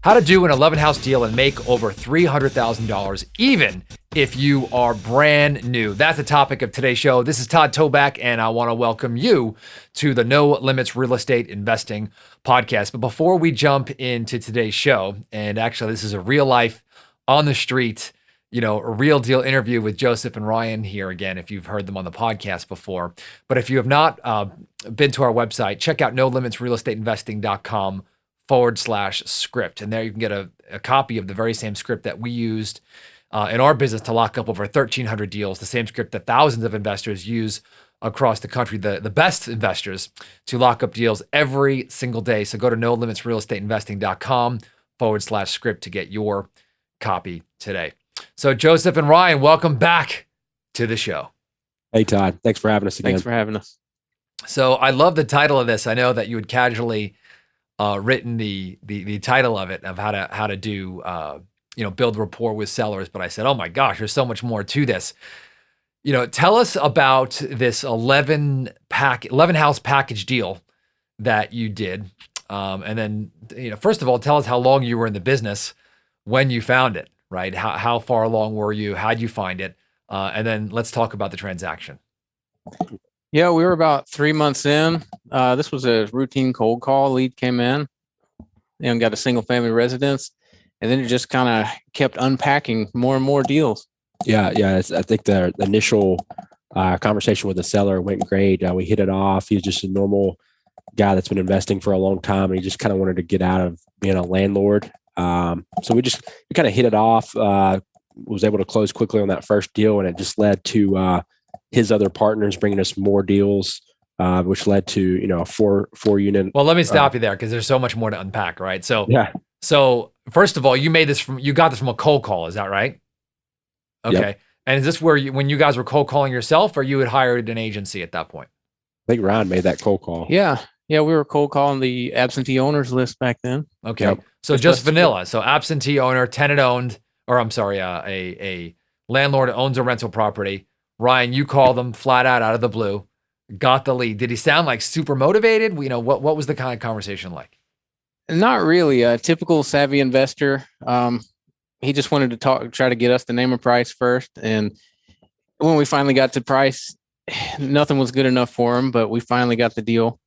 How to do an 11 house deal and make over $300,000 even if you are brand new. That's the topic of today's show. This is Todd Toback, and I want to welcome you to the No Limits Real Estate Investing Podcast. But before we jump into today's show, and actually this is a real life, on the street, a real deal interview with Joseph and Ryan here again, if you've heard them on the podcast before. But if you have not been to our website, check out nolimitsrealestateinvesting.com/script. And there you can get a copy of the very same script that we used in our business to lock up over 1,300 deals, the same script that thousands of investors use across the country, the best investors to lock up deals every single day. So go to nolimitsrealestateinvesting.com/script to get your copy today. So Joseph and Ryan, welcome back to the show. Hey, Todd. Thanks for having us again. Thanks for having us. So I love the title of this. I know that you had casually written the title of it, of how to do build rapport with sellers, but I said, oh my gosh, there's so much more to this. Tell us about this 11 house package deal that you did, and then first of all, tell us how long you were in the business when you found it. Right? How far along were you? How'd you find it? And then let's talk about the transaction. Yeah, we were about 3 months in. This was a routine cold call. Lead came in and got a single family residence. And then it just kind of kept unpacking more and more deals. Yeah. I think the initial conversation with the seller went great. We hit it off. He's just a normal guy that's been investing for a long time. And he just kind of wanted to get out of being a landlord. So we kind of hit it off, was able to close quickly on that first deal, and it just led to his other partners bringing us more deals, which led to a four unit. Well, let me stop you there because there's so much more to unpack, right? So yeah. So first of all, you got this from a cold call, is that right? Okay. Yep. And is this where when you guys were cold calling yourself, or you had hired an agency at that point? I think Ryan made that cold call. Yeah, we were cold calling the absentee owners list back then. Okay. Yep. So just vanilla. So absentee owner, tenant owned, or I'm sorry, a landlord owns a rental property. Ryan, you call them flat out of the blue, got the lead. Did he sound like super motivated? What was the kind of conversation like? Not really. A typical savvy investor. He just wanted to try to get us to name a price first. And when we finally got to price, nothing was good enough for him, but we finally got the deal.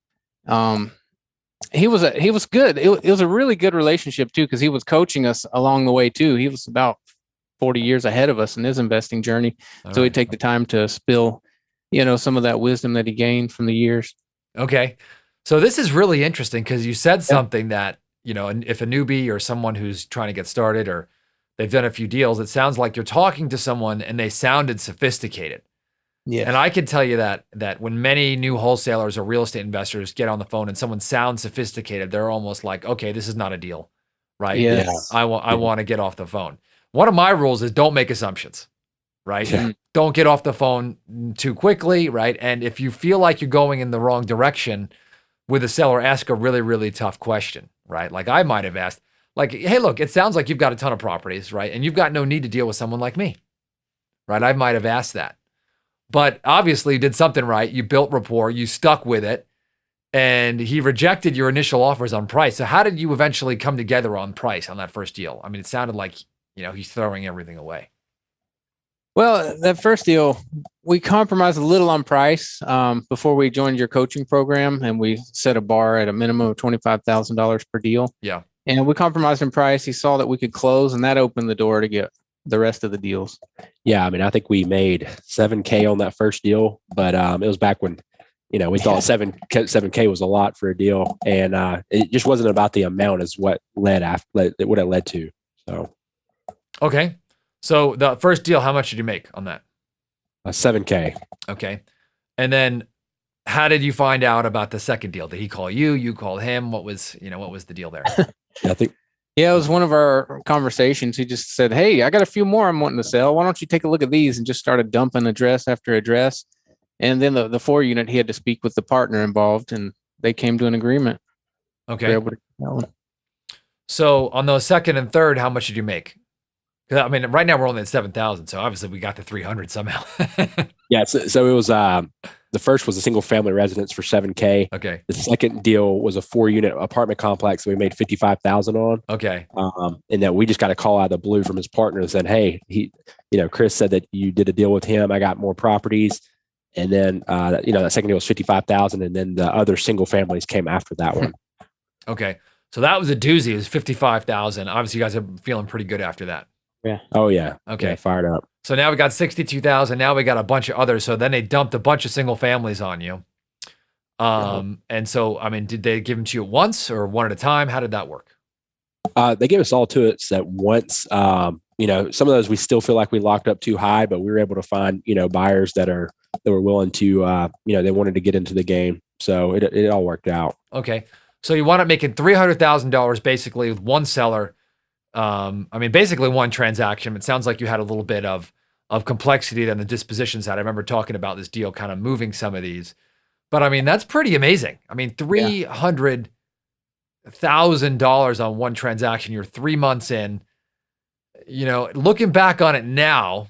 He was good. It was a really good relationship too, because he was coaching us along the way too. He was about 40 years ahead of us in his investing journey. So he'd take the time to spill, some of that wisdom that he gained from the years. Okay. So this is really interesting because you said something that, if a newbie or someone who's trying to get started or they've done a few deals, it sounds like you're talking to someone and they sounded sophisticated. Yeah. And I can tell you that when many new wholesalers or real estate investors get on the phone and someone sounds sophisticated, they're almost like, okay, this is not a deal, right? Yes. I want to get off the phone. One of my rules is don't make assumptions, right? Yeah. Don't get off the phone too quickly, right? And if you feel like you're going in the wrong direction with a seller, ask a really, really tough question, right? Like I might have asked, like, hey, look, it sounds like you've got a ton of properties, right? And you've got no need to deal with someone like me, right? I might have asked that. But obviously you did something right. You built rapport, you stuck with it, and he rejected your initial offers on price. So how did you eventually come together on price on that first deal? I mean, it sounded like, he's throwing everything away. Well, that first deal, we compromised a little on price before we joined your coaching program, and we set a bar at a minimum of $25,000 per deal. Yeah. And we compromised in price. He saw that we could close, and that opened the door to get the rest of the deals. Yeah. I mean, I think we made $7K on that first deal, but it was back when, we thought $7K was a lot for a deal. And it just wasn't about the amount as what it led to. So. Okay. So the first deal, how much did you make on that? $7K. Okay. And then how did you find out about the second deal? Did he call you? You called him? What was the deal there? Yeah, it was one of our conversations. He just said, hey, I got a few more I'm wanting to sell. Why don't you take a look at these? And just started dumping address after address. And then the 4 unit, he had to speak with the partner involved, and they came to an agreement. Okay. So on those second and third, how much did you make? I mean, right now we're only at 7,000. So obviously we got to 300 somehow. Yeah. So it was, the first was a single family residence for $7K. Okay. The second deal was a 4-unit apartment complex that we made $55,000 on. Okay. And that we just got a call out of the blue from his partner and said, "Hey, Chris said that you did a deal with him. I got more properties." And then, that second deal was 55,000. And then the other single families came after that one. Okay. So that was a doozy. It was 55,000. Obviously you guys are feeling pretty good after that. Yeah. Oh yeah. Okay. Yeah, fired up. So now we got 62,000. Now we got a bunch of others. So then they dumped a bunch of single families on you. And so, I mean, did they give them to you at once or one at a time? How did that work? They gave us all to us at once. Some of those we still feel like we locked up too high, but we were able to find, buyers that were willing to, they wanted to get into the game. So it all worked out. Okay. So you wound up making $300,000 basically with one seller. Basically one transaction. It sounds like you had a little bit of complexity than the dispositions had. I remember talking about this deal kind of moving some of these, but I mean, that's pretty amazing. I mean, $300,000 on one transaction. You're 3 months in, looking back on it now,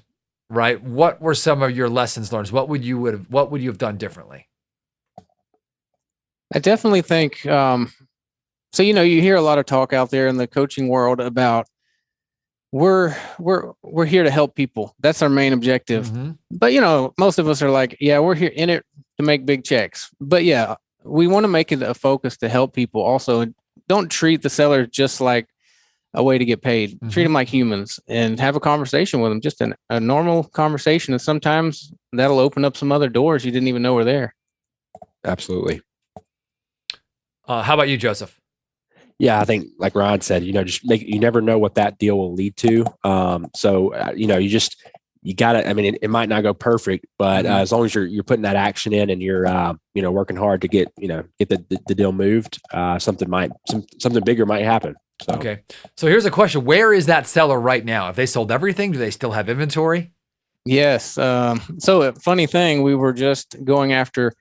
right? What were some of your lessons learned? What would you have done differently? I definitely think, you hear a lot of talk out there in the coaching world about we're here to help people. That's our main objective. Mm-hmm. But, most of us are like, yeah, we're here in it to make big checks. But yeah, we want to make it a focus to help people. Also, don't treat the seller just like a way to get paid. Mm-hmm. Treat them like humans and have a conversation with them, just a normal conversation. And sometimes that'll open up some other doors you didn't even know were there. Absolutely. How about you, Joseph? Yeah, I think like Ryan said, you never know what that deal will lead to. You got to, it might not go perfect, but as long as you're putting that action in and you're, working hard to get the deal moved, something bigger might happen. So. Okay. So here's a question. Where is that seller right now? Have they sold everything? Do they still have inventory? Yes. So a funny thing, we were just going after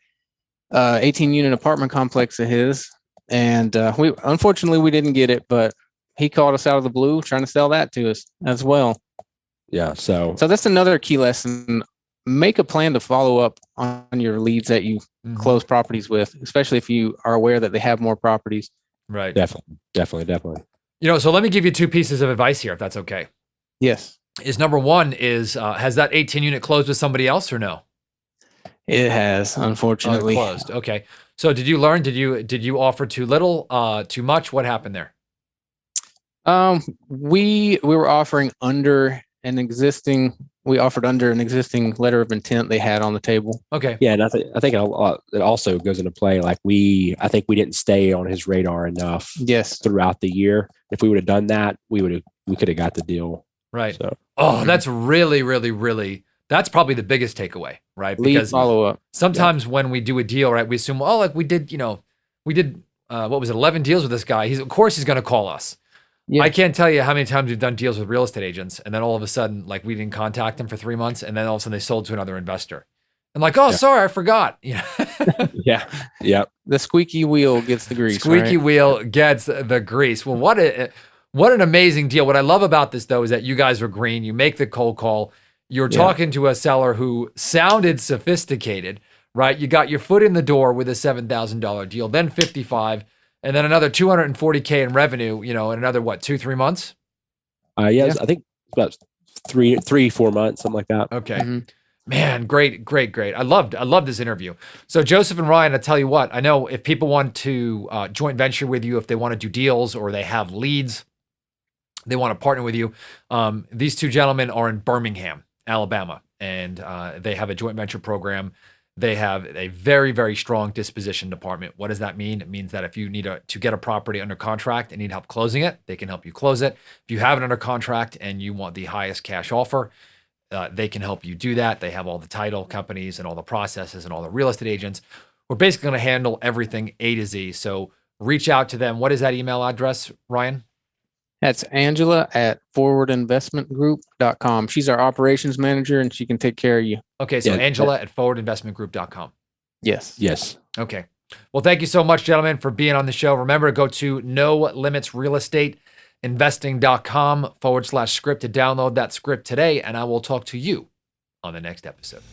18-unit apartment complex of his. And we didn't get it, but he called us out of the blue trying to sell that to us as well. Yeah. So that's another key lesson. Make a plan to follow up on your leads that you close properties with, especially if you are aware that they have more properties. Right. Definitely. So let me give you two pieces of advice here, if that's okay. Yes. Number one is, has that 18-unit closed with somebody else or no? It has, unfortunately. Closed. Okay. So did you learn? Did you offer too little, too much? What happened there? We were offering under an existing. We offered under an existing letter of intent they had on the table. Okay. Yeah, and I think it also goes into play. Like I think we didn't stay on his radar enough. Yes. Throughout the year, if we would have done that, we could have got the deal. Right. So. That's really, really, really. That's probably the biggest takeaway, right? Because follow up. Sometimes when we do a deal, right, we assume, we did 11 deals with this guy. Of course he's going to call us. Yeah. I can't tell you how many times we've done deals with real estate agents, and then all of a sudden, like, we didn't contact them for 3 months, and then all of a sudden they sold to another investor. I'm like, sorry, I forgot. Yeah. Yeah. The squeaky wheel gets the grease. Squeaky wheel gets the grease. Well, what an amazing deal. What I love about this, though, is that you guys were green. You make the cold call. You're talking to a seller who sounded sophisticated, right? You got your foot in the door with a $7,000 deal, then 55, and then another $240K in revenue, in another, 2-3 months? I think about 3-4 months, something like that. Okay. Mm-hmm. Man, great. I loved this interview. So Joseph and Ryan, I tell you what, I know if people want to joint venture with you, if they want to do deals or they have leads, they want to partner with you. These two gentlemen are in Birmingham, Alabama, and they have a joint venture program. They have a very, very strong disposition department. What does that mean? It means that if you need to get a property under contract and need help closing it, they can help you close it. If you have it under contract and you want the highest cash offer, they can help you do that. They have all the title companies and all the processes and all the real estate agents. We're basically going to handle everything A to Z. So reach out to them. What is that email address, Ryan? That's Angela at forwardinvestmentgroup.com. She's our operations manager and she can take care of you. Okay. So Angela at forwardinvestmentgroup.com. Yes. Okay. Well, thank you so much, gentlemen, for being on the show. Remember to go to nolimitsrealestateinvesting.com/script to download that script today. And I will talk to you on the next episode.